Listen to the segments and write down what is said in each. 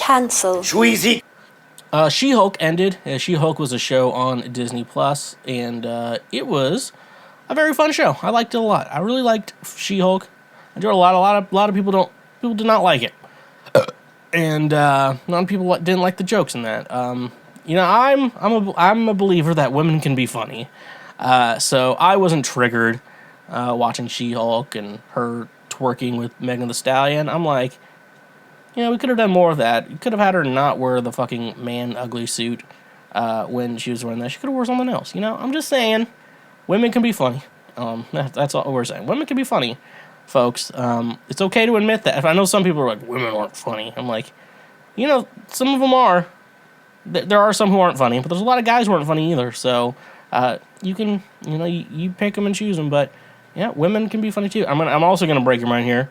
Cancel. Squeezy. She-Hulk ended. She-Hulk was a show on Disney Plus, and it was a very fun show. I liked it a lot. I really liked She-Hulk. I enjoyed it a lot. A lot of people did not like it, and a lot of people didn't like the jokes in that. I'm a believer that women can be funny, so I wasn't triggered watching She-Hulk and her twerking with Megan Thee Stallion. I'm like, we could have done more of that. You could have had her not wear the fucking man ugly suit when she was wearing that. She could have wore something else. I'm just saying, women can be funny. That's all we're saying. Women can be funny, folks. It's okay to admit that. I know some people are like, women aren't funny. I'm like, some of them are. There are some who aren't funny, but there's a lot of guys who aren't funny either. So you can, you pick them and choose them. But yeah, women can be funny too. I'm also gonna break your mind here.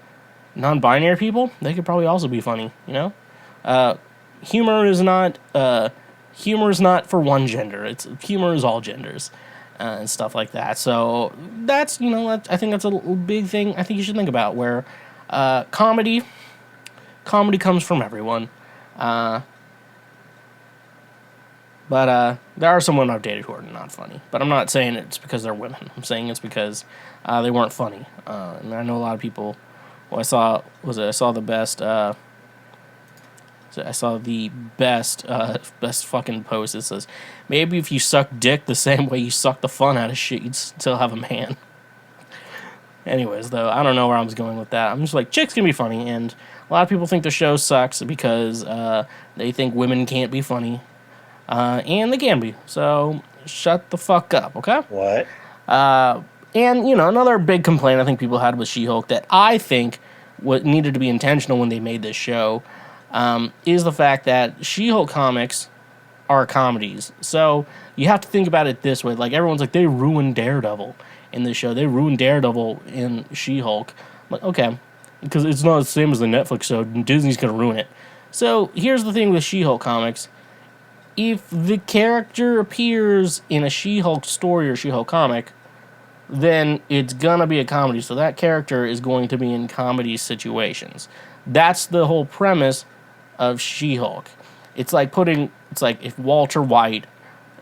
Non-binary people, they could probably also be funny. Humor is not for one gender. Humor is all genders and stuff like that. So that's I think that's a big thing. I think you should think about where comedy comes from everyone. But there are some women I've dated who are not funny. But I'm not saying it's because they're women. I'm saying it's because they weren't funny. And I know a lot of people. Well, I saw the best. I saw the best fucking post. It says, maybe if you suck dick the same way you suck the fun out of shit, you'd still have a man. Anyways, though, I don't know where I was going with that. I'm just like, chicks can be funny, and a lot of people think the show sucks because they think women can't be funny. And they can be. So shut the fuck up, okay? What? And, another big complaint I think people had with She-Hulk that I think what needed to be intentional when they made this show is the fact that She-Hulk comics are comedies. So you have to think about it this way. Like, everyone's like, they ruined Daredevil in this show. They ruined Daredevil in She-Hulk. I'm like, okay, because it's not the same as the Netflix show. Disney's going to ruin it. So here's the thing with She-Hulk comics. If the character appears in a She-Hulk story or She-Hulk comic, then it's gonna be a comedy. So that character is going to be in comedy situations. That's the whole premise of She-Hulk. It's like if Walter White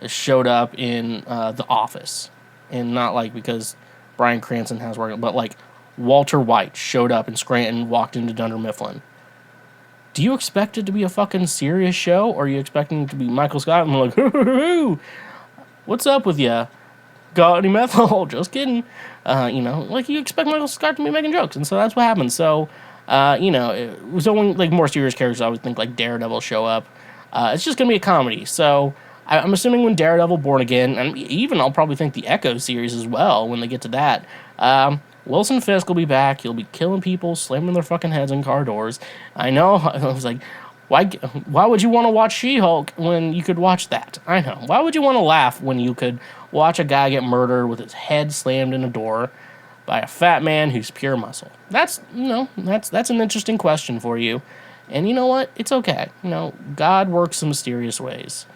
showed up in The Office, and not like because Bryan Cranston has worked, but like Walter White showed up in Scranton, walked into Dunder Mifflin. Do you expect it to be a fucking serious show, or are you expecting it to be Michael Scott and like, hoo, what's up with ya? Got any meth? Oh, just kidding. Like you expect Michael Scott to be making jokes, and so that's what happens. So, so when like more serious characters, I would think like Daredevil show up. It's just gonna be a comedy. So I'm assuming when Daredevil, Born Again, and even I'll probably think the Echo series as well when they get to that. Wilson Fisk will be back. He'll be killing people, slamming their fucking heads in car doors. I know. I was like, why would you want to watch She-Hulk when you could watch that? I know. Why would you want to laugh when you could watch a guy get murdered with his head slammed in a door by a fat man who's pure muscle? That's an interesting question for you. And you know what? It's okay. God works in mysterious ways.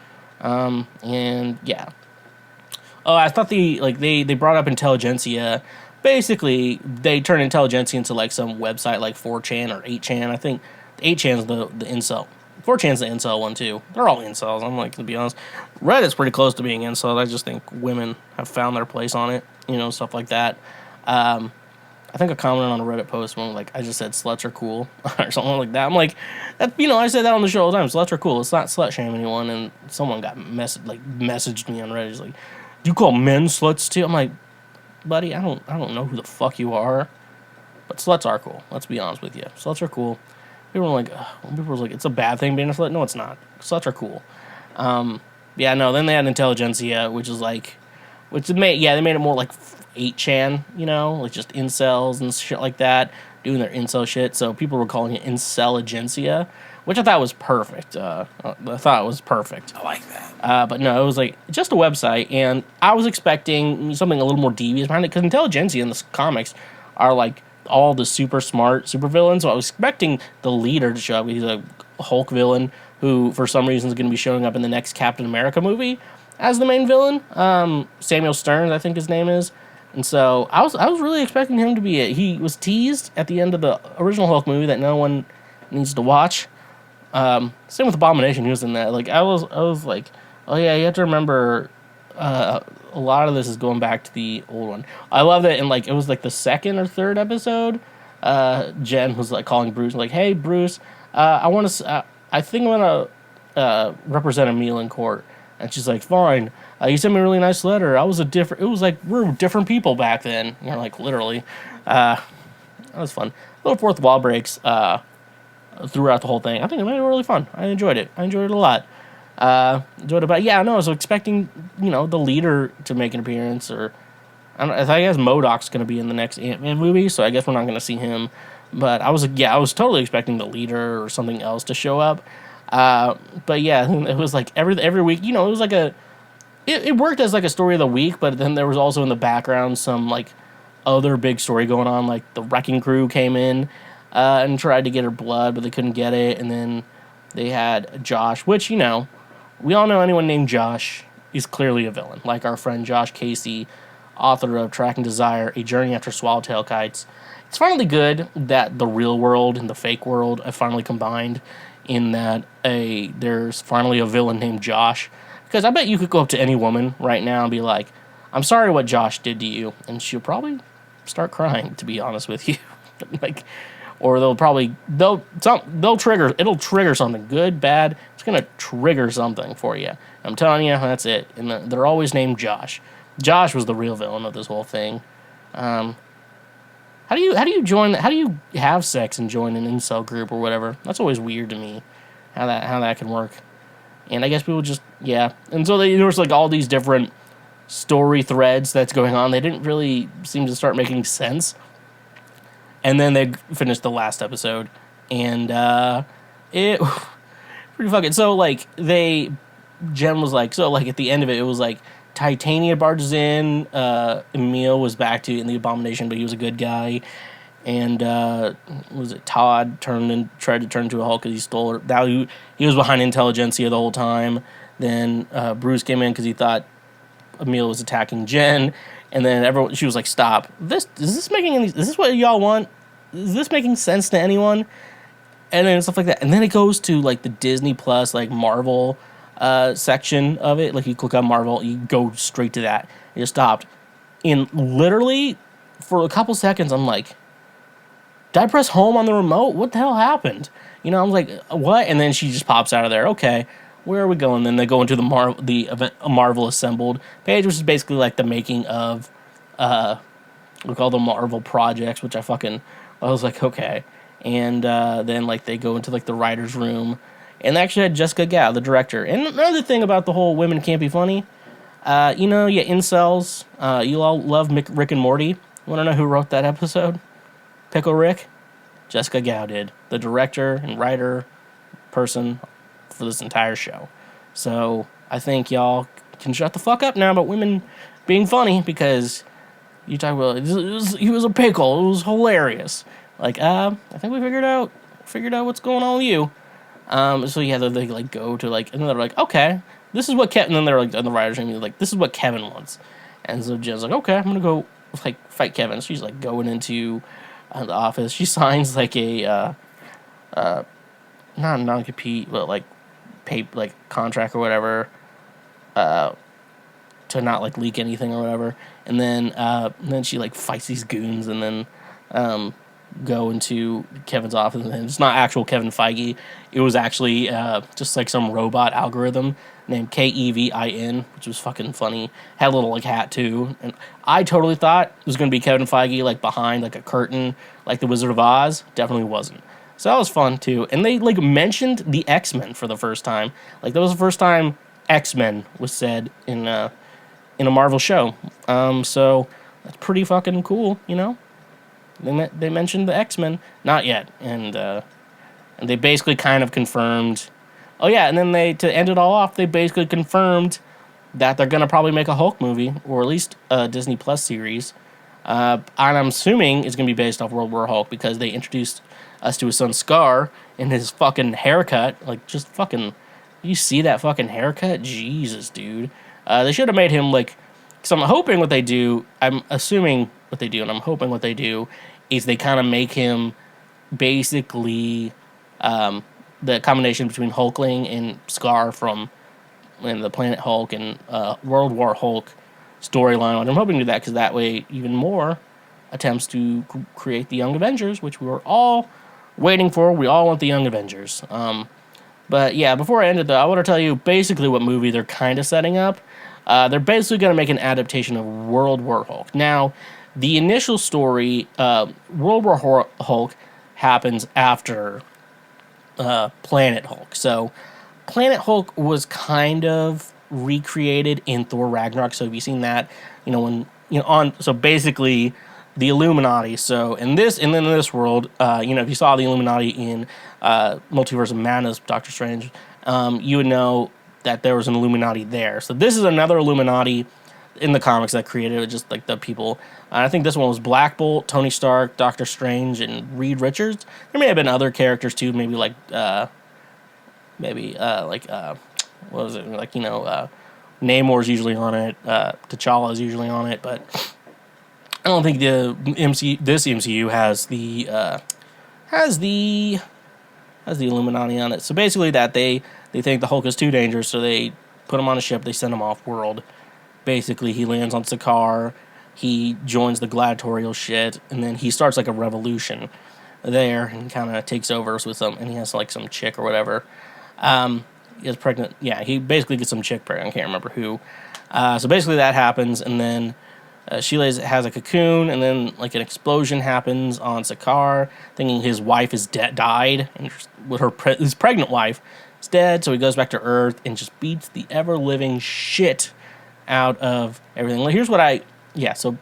And yeah. Oh, I thought they brought up Intelligentsia. Basically, they turned Intelligentsia into like some website like 4chan or 8chan. I think 8chan's the incel. 4chan's the incel one too. They're all incels. I'm like, to be honest, Reddit's pretty close to being incel. I just think women have found their place on it. Stuff like that. I think I commented on a Reddit post when like I just said sluts are cool or something like that. I'm like, I said that on the show all the time. Sluts are cool. Let's not slut shame anyone. And someone got messaged me on Reddit. He's like, do you call men sluts too? I'm like, buddy, I don't know who the fuck you are, but sluts are cool. Let's be honest with you. Sluts are cool. People were like, it's a bad thing being a slut. No, it's not. Sluts are cool. Yeah, no. Then they had Intelligentsia, which is like, they made it more like 8chan, like just incels and shit like that, doing their incel shit. So people were calling it Incelligentsia, which I thought was perfect. I like that. But no, it was like just a website, and I was expecting something a little more devious behind it, because Intelligentsia in the comics are like all the super smart super villains. So I was expecting the leader to show up. He's a Hulk villain who, for some reason, is going to be showing up in the next Captain America movie as the main villain. Samuel Stearns, I think his name is. And so I was really expecting him to be he was teased at the end of the original Hulk movie that no one needs to watch. Same with Abomination. He was in that. Like I was like, oh yeah, you have to remember. A lot of this is going back to the old one. I love that. And like it was like the second or third episode. Jen was like calling Bruce, like, "Hey Bruce, I want to. I think I'm gonna represent Emil in court." And she's like, "Fine. You sent me a really nice letter. I was a different. It was like we're different people back then. You know, like literally. That was fun. Little fourth wall breaks throughout the whole thing. I think it made it really fun. I enjoyed it. I enjoyed it a lot. Enjoyed it, but yeah, no, I was expecting the leader to make an appearance, or I guess MODOK's going to be in the next Ant-Man movie, so I guess we're not going to see him. But I was totally expecting the leader or something else to show up. But yeah, it was like every week, it was like it worked as like a story of the week, but then there was also in the background some like other big story going on, like the Wrecking Crew came in and tried to get her blood, but they couldn't get it, and then they had Josh, which we all know anyone named Josh is clearly a villain, like our friend Josh Casey, author of Tracking Desire, A Journey After Swallowtail Kites. It's finally good that the real world and the fake world have finally combined in that there's finally a villain named Josh. Because I bet you could go up to any woman right now and be like, "I'm sorry what Josh did to you," and she'll probably start crying, to be honest with you. Like, or it'll trigger something, good, bad. It's gonna trigger something for you. I'm telling you, that's it. And they're always named Josh. Josh was the real villain of this whole thing. How do you have sex and join an incel group or whatever? That's always weird to me. How that can work. And I guess people just And so there was like all these different story threads that's going on. They didn't really seem to start making sense. And then they finished the last episode, and it pretty fucking. So like Jen was like, so like at the end of it, it was like Titania barges in. Emil was back to in the Abomination, but he was a good guy. And was it Todd tried to turn into a Hulk because he stole her? That he was behind Intelligentsia the whole time. Then Bruce came in because he thought Emil was attacking Jen. And then she was like, "Stop! Is this what y'all want? Is this making sense to anyone?" And then stuff like that. And then it goes to like the Disney Plus, like Marvel section of it. Like you click on Marvel, you go straight to that. It just stopped. And literally for a couple seconds, I'm like, did I press home on the remote? What the hell happened? I'm like, what? And then she just pops out of there. Okay, where are we going? Then they go into the event, Marvel Assembled page, which is basically like the making of, we call them Marvel projects, which I was like, okay. And then like they go into like the writer's room, and they actually had Jessica Gao, the director. And another thing about the whole women can't be funny, incels, you all love Rick and Morty. Want to know who wrote that episode? Pickle Rick? Jessica Gao did, the director and writer person for this entire show. So I think y'all can shut the fuck up now about women being funny, because you talk about he was a pickle. It was hilarious. Like, I think we figured out what's going on with you. So yeah, they like go to like, and then they're like, okay, this is what Kevin. And then they're like on the writers' room, like, this is what Kevin wants. And so Jen's like, okay, I'm gonna go like fight Kevin. So she's like going into the office. She signs like a not non-compete, but like contract or whatever, to not like leak anything or whatever. And then she like fights these goons, and then go into Kevin's office, and it's not actual Kevin Feige. It was actually just like some robot algorithm named Kevin, which was fucking funny. Had a little like hat too, and I totally thought it was gonna be Kevin Feige like behind like a curtain, like the Wizard of Oz. Definitely wasn't. So that was fun too. And they like mentioned the X-Men for the first time. Like that was the first time X-Men was said in a Marvel show. So that's pretty fucking cool, They mentioned the X-Men, not yet, and they basically kind of confirmed. Oh yeah, and then to end it all off, they basically confirmed that they're gonna probably make a Hulk movie, or at least a Disney Plus series. And I'm assuming it's gonna be based off World War Hulk, because they introduced us to his son Scar and his fucking haircut. Like, just fucking, you see that fucking haircut? Jesus, dude. They should have made him like. So I'm hoping what they do. I'm assuming what they do, and I'm hoping what they do is they kind of make him basically the combination between Hulkling and Scar from the Planet Hulk and World War Hulk storyline. And I'm hoping to do that because that way even more attempts to create the Young Avengers, which we were all waiting for. We all want the Young Avengers. But yeah, before I end it though, I want to tell you basically what movie they're kind of setting up. They're basically going to make an adaptation of World War Hulk. Now, the initial story, World War Hulk, happens after Planet Hulk. So, Planet Hulk was kind of recreated in Thor Ragnarok. So, have you seen that? So basically, the Illuminati. So, in this world, if you saw the Illuminati in Multiverse of Madness, Doctor Strange, you would know that there was an Illuminati there. So this is another Illuminati in the comics that created it, just like the people. I think this one was Black Bolt, Tony Stark, Doctor Strange, and Reed Richards. There may have been other characters too, maybe what was it? Namor's usually on it, T'Challa's usually on it, but I don't think this MCU has the Illuminati on it. So basically that they think the Hulk is too dangerous, so they put him on a ship, they send him off-world. Basically, he lands on Sakaar, he joins the gladiatorial shit, and then he starts like a revolution there and kind of takes over with some, and he has like some chick or whatever. He is pregnant. Yeah, he basically gets some chick pregnant, I can't remember who. So basically that happens, and then she has a cocoon, and then like an explosion happens on Sakaar, thinking his wife is died, and with his pregnant wife is dead. So he goes back to Earth and just beats the ever living shit out of everything. Well, here's what so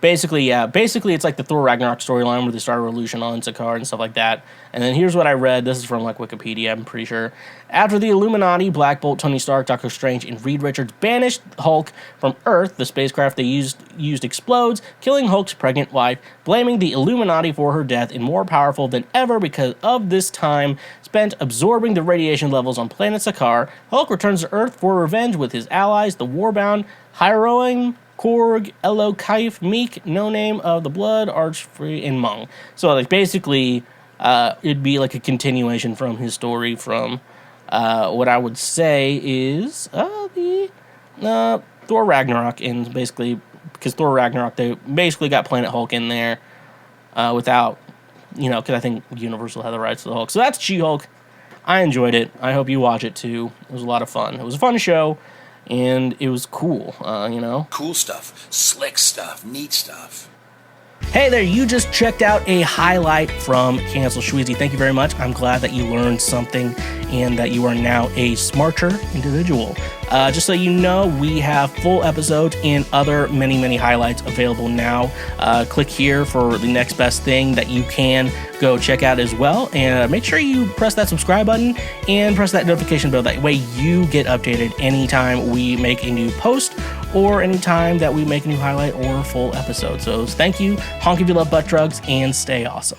basically it's like the Thor Ragnarok storyline where they start a revolution on Sakaar and stuff like that. And then here's what I read. This is from like Wikipedia, I'm pretty sure. After the Illuminati, Black Bolt, Tony Stark, Doctor Strange, and Reed Richards banished Hulk from Earth, the spacecraft they used explodes, killing Hulk's pregnant wife, blaming the Illuminati for her death, and more powerful than ever because of this time spent absorbing the radiation levels on planet Sakaar. Hulk returns to Earth for revenge with his allies, the warbound Hiroing, Korg, Elo, Kaif, Meek, No Name of the Blood, Archfree, and Mung. So, like, basically, it'd be like a continuation from his story from what I would say is the Thor Ragnarok. And basically, because Thor Ragnarok, they basically got Planet Hulk in there without, because I think Universal had the rights to the Hulk. So that's She-Hulk. I enjoyed it. I hope you watch it, too. It was a lot of fun. It was a fun show. And it was cool, Cool stuff, slick stuff, neat stuff. Hey there, you just checked out a highlight from Cancel Shweezy. Thank you very much. I'm glad that you learned something and that you are now a smarter individual. Just so you know, we have full episodes and other many highlights available now. Click here for the next best thing that you can go check out as well. And make sure you press that subscribe button and press that notification bell. That way you get updated anytime we make a new post or anytime that we make a new highlight or full episode. So thank you. Honk if you love butt drugs and stay awesome.